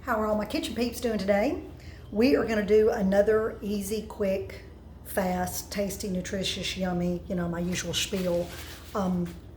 How are all my kitchen peeps doing today? We are going to do another easy, quick, fast, tasty, nutritious, yummy, my usual spiel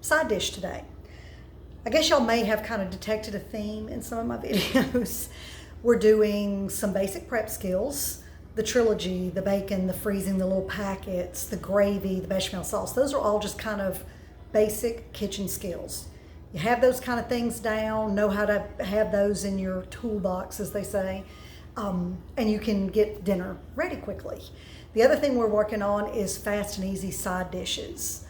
side dish today. I guess y'all may have kind of detected a theme in some of my videos. We're doing some basic prep skills, the trilogy, the bacon, the freezing, the little packets, the gravy, the bechamel sauce. Those are all just kind of basic kitchen skills. You have those kind of things down, know how to have those in your toolbox, as they say, and you can get dinner ready quickly. The other thing we're working on is fast and easy side dishes.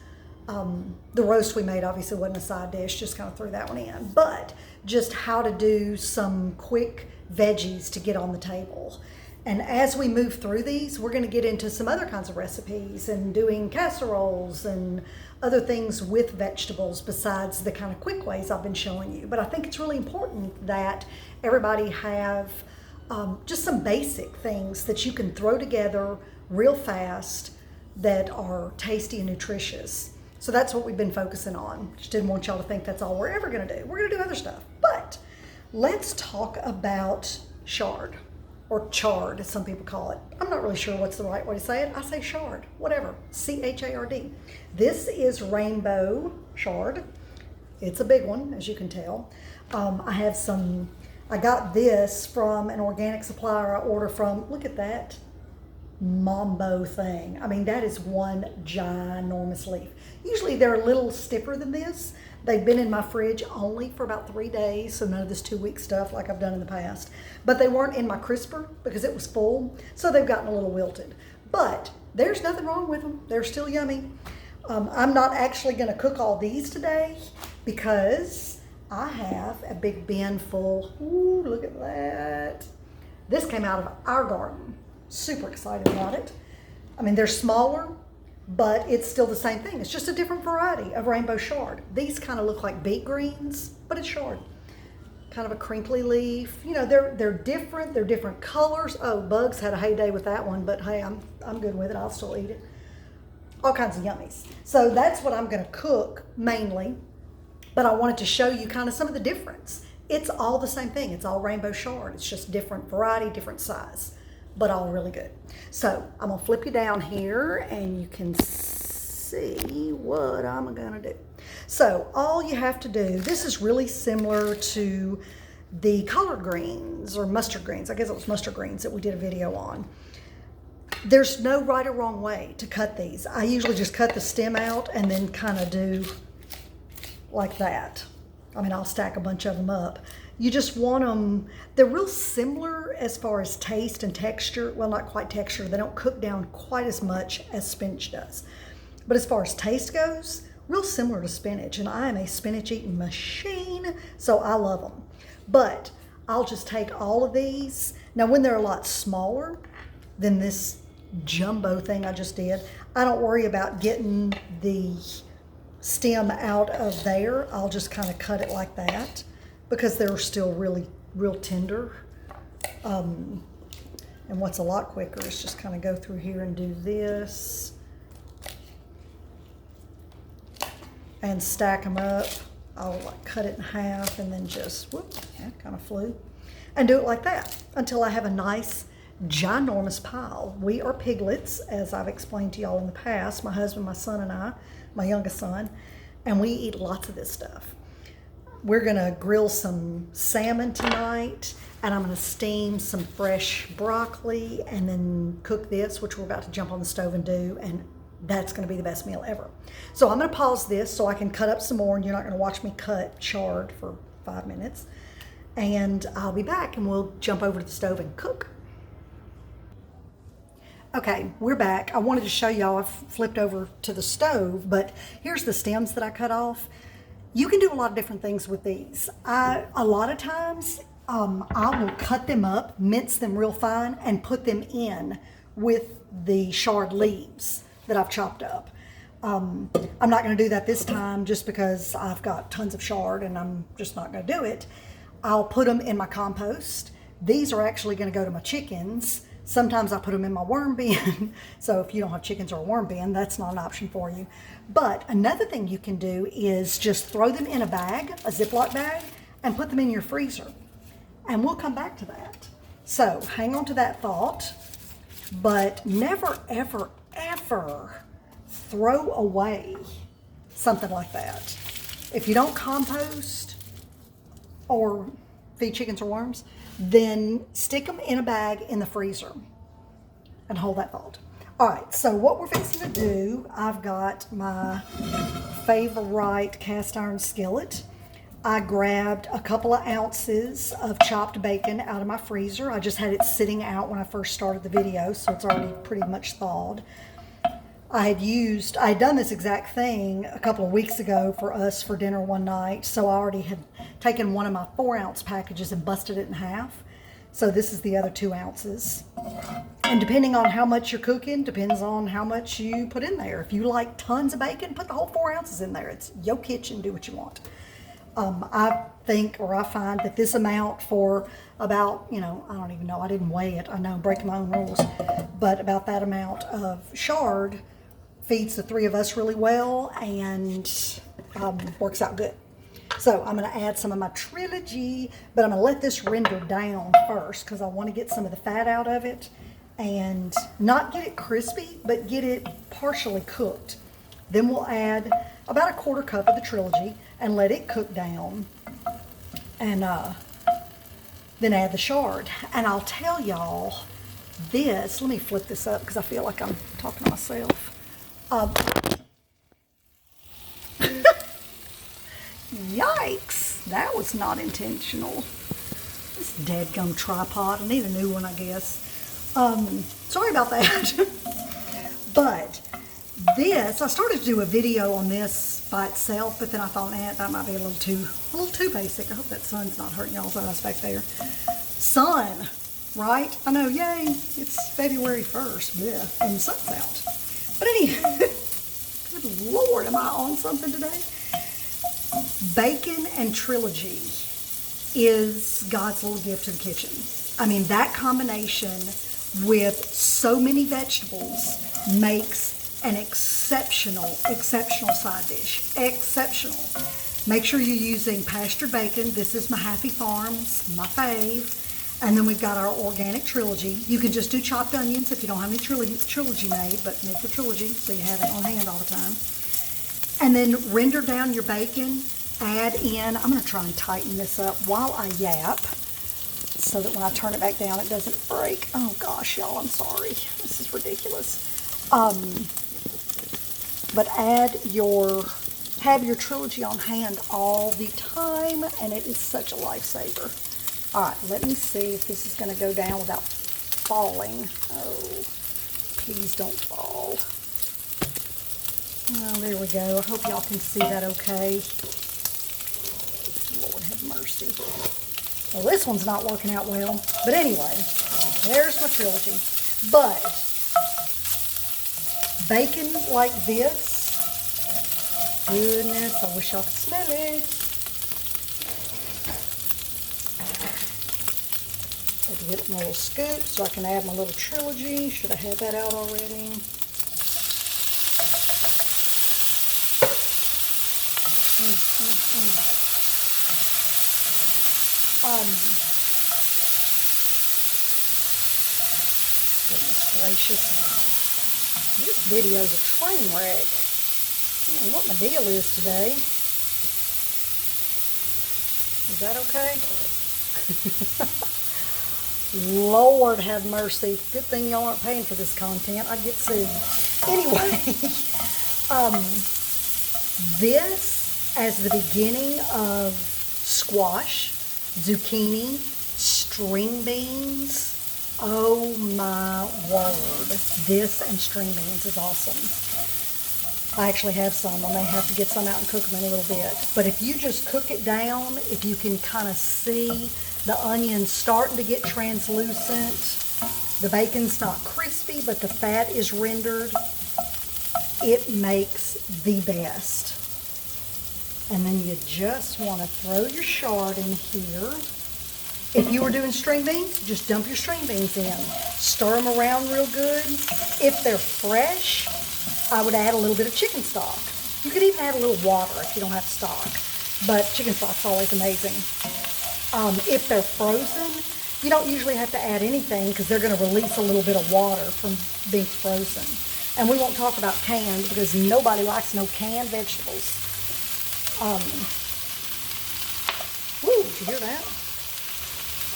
The roast we made obviously wasn't a side dish, just kind of threw that one in, but just how to do some quick veggies to get on the table. And as we move through these, we're going to get into some other kinds of recipes and doing casseroles and other things with vegetables besides the kind of quick ways I've been showing you. But I think it's really important that everybody have just some basic things that you can throw together real fast that are tasty and nutritious. So that's what we've been focusing on. Just didn't want y'all to think that's all we're ever going to do. We're going to do other stuff. But let's talk about chard. Or chard, as some people call it. I'm not really sure what's the right way to say it. I say chard, whatever, C-H-A-R-D. This is Rainbow Chard. It's a big one, as you can tell. I got this from an organic supplier I order from. Look at that mambo thing. I mean, that is one ginormous leaf. Usually they're a little stiffer than this. They've been in my fridge only for about 3 days, so none of this 2-week stuff like I've done in the past. But they weren't in my crisper because it was full, so they've gotten a little wilted. But there's nothing wrong with them. They're still yummy. I'm not actually going to cook all these today because I have a big bin full. Ooh, look at that. This came out of our garden. Super excited about it. I mean, they're smaller, but it's still the same thing. It's just a different variety of rainbow chard. These kind of look like beet greens, but it's chard. Kind of a crinkly leaf. They're different. They're different colors. Oh, bugs had a heyday with that one, but hey, I'm good with it. I'll still eat it. All kinds of yummies. So that's what I'm going to cook mainly, but I wanted to show you kind of some of the difference. It's all the same thing. It's all rainbow chard. It's just different variety, different size, but all really good. So I'm gonna flip you down here and you can see what I'm gonna do. So all you have to do, this is really similar to the collard greens or mustard greens. I guess it was mustard greens that we did a video on. There's no right or wrong way to cut these. I usually just cut the stem out and then kind of do like that. I mean, I'll stack a bunch of them up. You just want them, they're real similar as far as taste and texture. Well, not quite texture. They don't cook down quite as much as spinach does. But as far as taste goes, real similar to spinach. And I am a spinach eating machine, so I love them. But I'll just take all of these. Now, when they're a lot smaller than this jumbo thing I just did, I don't worry about getting the stem out of there. I'll just kind of cut it like that, because they're still real tender. And what's a lot quicker is just kind of go through here and do this and stack them up. I'll cut it in half and then just, whoops, that kind of flew, and do it like that until I have a nice ginormous pile. We are piglets, as I've explained to y'all in the past, my husband, my son, and I, my youngest son, and we eat lots of this stuff. We're gonna grill some salmon tonight, and I'm gonna steam some fresh broccoli and then cook this, which we're about to jump on the stove and do, and that's gonna be the best meal ever. So I'm gonna pause this so I can cut up some more, and you're not gonna watch me cut chard for 5 minutes. And I'll be back and we'll jump over to the stove and cook. Okay, we're back. I wanted to show y'all, I've flipped over to the stove, but here's the stems that I cut off. You can do a lot of different things with these. A lot of times, I will cut them up, mince them real fine, and put them in with the chard leaves that I've chopped up. I'm not gonna do that this time just because I've got tons of chard and I'm just not gonna do it. I'll put them in my compost. These are actually gonna go to my chickens. Sometimes I put them in my worm bin. So if you don't have chickens or a worm bin, that's not an option for you. But another thing you can do is just throw them in a bag, a Ziploc bag, and put them in your freezer. And we'll come back to that. So hang on to that thought, but never, ever, ever throw away something like that. If you don't compost or feed chickens or worms, then stick them in a bag in the freezer and hold that thought. All right, so what we're fixing to do, I've got my favorite cast iron skillet. I grabbed a couple of ounces of chopped bacon out of my freezer. I just had it sitting out when I first started the video, so it's already pretty much thawed. I had done this exact thing a couple of weeks ago for us for dinner one night, so I already had taken one of my 4-ounce packages and busted it in half. So this is the other 2 ounces. And depending on how much you're cooking, depends on how much you put in there. If you like tons of bacon, put the whole 4 ounces in there. It's your kitchen, do what you want. I find that this amount for about, I don't even know, I didn't weigh it. I know I'm breaking my own rules. But about that amount of chard feeds the 3 of us really well and works out good. So I'm going to add some of my trilogy, but I'm going to let this render down first because I want to get some of the fat out of it and not get it crispy, but get it partially cooked. Then we'll add about a 1/4 cup of the trilogy and let it cook down, and then add the chard. And I'll tell y'all this, let me flip this up because I feel like I'm talking to myself. Yikes, that was not intentional. This dadgum tripod, I need a new one, I guess. Sorry about that. But this, I started to do a video on this by itself, but then I thought, that might be a little too basic. I hope that sun's not hurting y'all's eyes back there. Sun, right? I know, yay, it's February 1st, yeah, and the sun's out. But anyway, good Lord, am I on something today? Bacon and trilogy is God's little gift to the kitchen. I mean, that combination with so many vegetables makes an exceptional side dish. Exceptional. Make sure you're using pastured bacon. This is my Happy Farms, my fave. And then we've got our organic trilogy. You can just do chopped onions if you don't have any trilogy made, but make the trilogy so you have it on hand all the time. And then render down your bacon. Add in, I'm going to try and tighten this up while I yap so that when I turn it back down it doesn't break. Oh gosh, y'all, I'm sorry. This is ridiculous. But have your trilogy on hand all the time, and it is such a lifesaver. All right, let me see if this is going to go down without falling. Oh, please don't fall. Oh, there we go. I hope y'all can see that okay. Lord have mercy. Well, this one's not working out well. But anyway, there's my trilogy. But bacon like this, goodness, I wish y'all could smell it. Had to get my little scoop so I can add my little trilogy. Should I have that out already? Goodness gracious. This video is a train wreck. I don't know what my deal is today. Is that okay? Lord have mercy. Good thing y'all aren't paying for this content. I'd get sued. Anyway, this as the beginning of squash, zucchini, string beans. Oh my word. This and string beans is awesome. I actually have some. I may have to get some out and cook them in a little bit. But if you just cook it down, if you can kind of see the onions starting to get translucent, the bacon's not crispy, but the fat is rendered, it makes the best. And then you just want to throw your chard in here. If you were doing string beans, just dump your string beans in. Stir them around real good. If they're fresh, I would add a little bit of chicken stock. You could even add a little water if you don't have stock. But chicken stock's always amazing. If they're frozen, you don't usually have to add anything because they're going to release a little bit of water from being frozen. And we won't talk about canned because nobody likes no canned vegetables. Woo, did you hear that?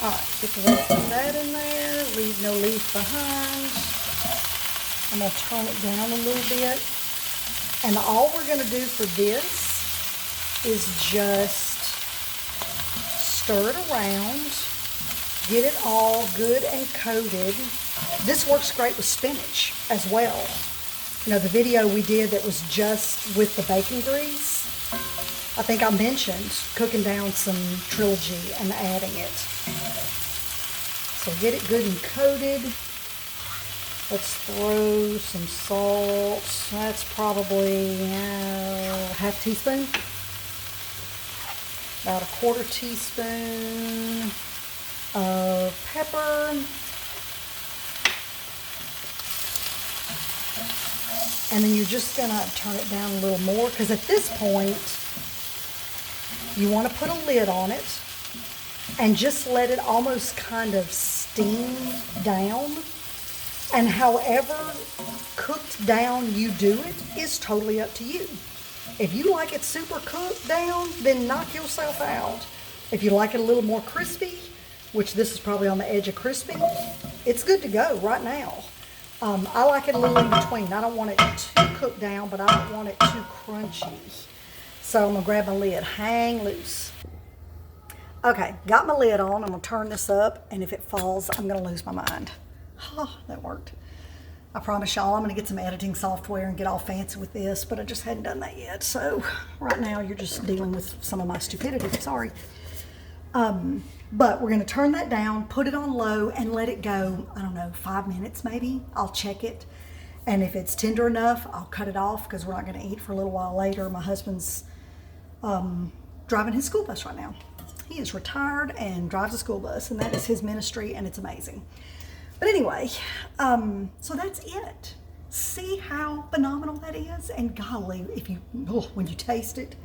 All right, get the rest of that in there. Leave no leaf behind. I'm going to turn it down a little bit. And all we're going to do for this is just stir it around, get it all good and coated. This works great with spinach as well. You know, the video we did that was just with the bacon grease, I think I mentioned cooking down some Trilogy and adding it. So get it good and coated. Let's throw some salt. That's probably half teaspoon. About a quarter teaspoon of pepper. And then you're just gonna turn it down a little more because at this point, you want to put a lid on it and just let it almost kind of steam down. And however cooked down you do it is totally up to you. If you like it super cooked down, then knock yourself out. If you like it a little more crispy, which this is probably on the edge of crispy, it's good to go right now. I like it a little in between. I don't want it too cooked down, but I don't want it too crunchy. So I'm gonna grab my lid, hang loose. Okay, got my lid on. I'm gonna turn this up, and if it falls, I'm gonna lose my mind. Oh, that worked. I promise y'all I'm gonna get some editing software and get all fancy with this, but I just hadn't done that yet. So right now you're just dealing with some of my stupidity, sorry. But we're gonna turn that down, put it on low and let it go, I don't know, 5 minutes maybe. I'll check it. And if it's tender enough, I'll cut it off because we're not gonna eat for a little while later. My husband's driving his school bus right now. He is retired and drives a school bus, and that is his ministry, and it's amazing. But anyway, so that's it. See how phenomenal that is? And golly, if you when you taste it,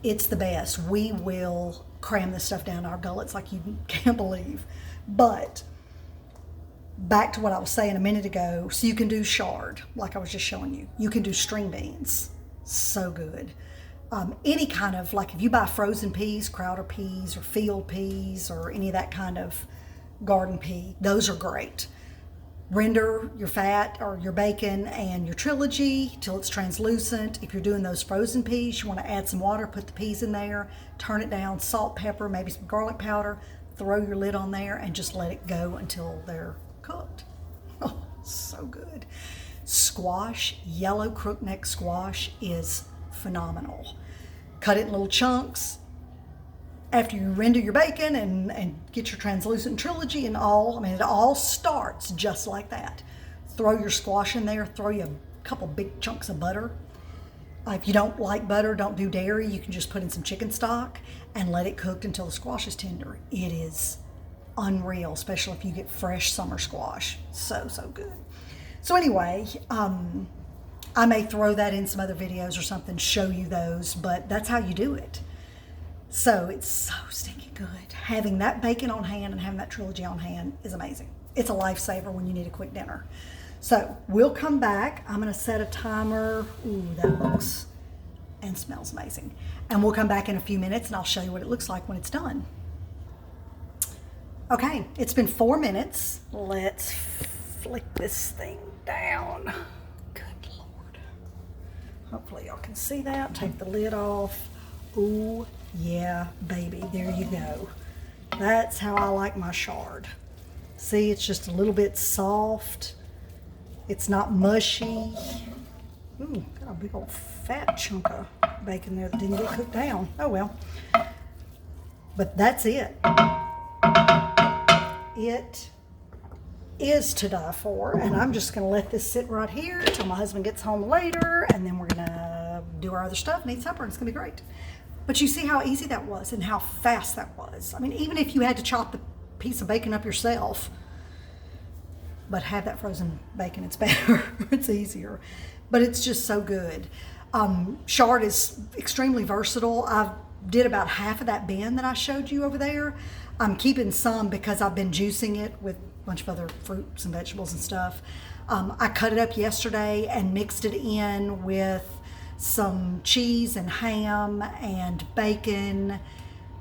it's the best. We will cram this stuff down our gullets like you can't believe. But back to what I was saying a minute ago, so you can do chard, like I was just showing you. You can do string beans, so good. Any kind of, like if you buy frozen peas, Crowder peas or field peas or any of that kind of garden pea, those are great. Render your fat or your bacon and your Trilogy till it's translucent. If you're doing those frozen peas, you want to add some water, put the peas in there, turn it down, salt, pepper, maybe some garlic powder, throw your lid on there and just let it go until they're cooked. Oh, so good. Squash, yellow crookneck squash is phenomenal. Cut it in little chunks. After you render your bacon and get your translucent Trilogy and all, I mean, it all starts just like that. Throw your squash in there, throw you a couple big chunks of butter. If you don't like butter, don't do dairy, you can just put in some chicken stock and let it cook until the squash is tender. It is unreal, especially if you get fresh summer squash. So, so good. So anyway, I may throw that in some other videos or something, show you those, but that's how you do it. So it's so stinking good. Having that bacon on hand and having that Trilogy on hand is amazing. It's a lifesaver when you need a quick dinner. So we'll come back. I'm gonna set a timer. Ooh, that looks and smells amazing. And we'll come back in a few minutes and I'll show you what it looks like when it's done. Okay, it's been 4 minutes. Let's flick this thing down. Good Lord. Hopefully y'all can see that. Take the lid off. Ooh, yeah, baby, there you go. That's how I like my chard. See, it's just a little bit soft. It's not mushy. Ooh, got a big old fat chunk of bacon there that didn't get cooked down. Oh well. But that's it. It is to die for, and I'm just gonna let this sit right here until my husband gets home later, and then we're gonna do our other stuff and eat supper, and it's gonna be great. But you see how easy that was and how fast that was. I mean, even if you had to chop the piece of bacon up yourself, but have that frozen bacon, it's better. It's easier. But it's just so good. Chard is extremely versatile. I've did about half of that bin that I showed you over there. I'm keeping some because I've been juicing it with a bunch of other fruits and vegetables and stuff. I cut it up yesterday and mixed it in with some cheese and ham and bacon,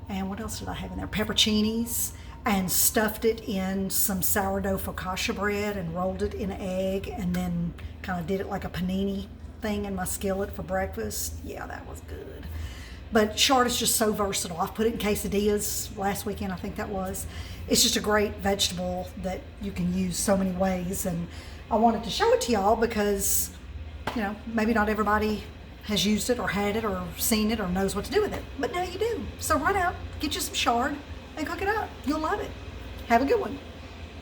and what else did I have in there? Pepperoncinis, and stuffed it in some sourdough focaccia bread and rolled it in an egg, and then kind of did it like a panini thing in my skillet for breakfast. Yeah, that was good. But chard is just so versatile. I've put it in quesadillas last weekend, I think that was. It's just a great vegetable that you can use so many ways, and I wanted to show it to y'all because, you know, maybe not everybody has used it or had it or seen it or knows what to do with it, but now you do. So run out, get you some chard and cook it up. You'll love it. Have a good one.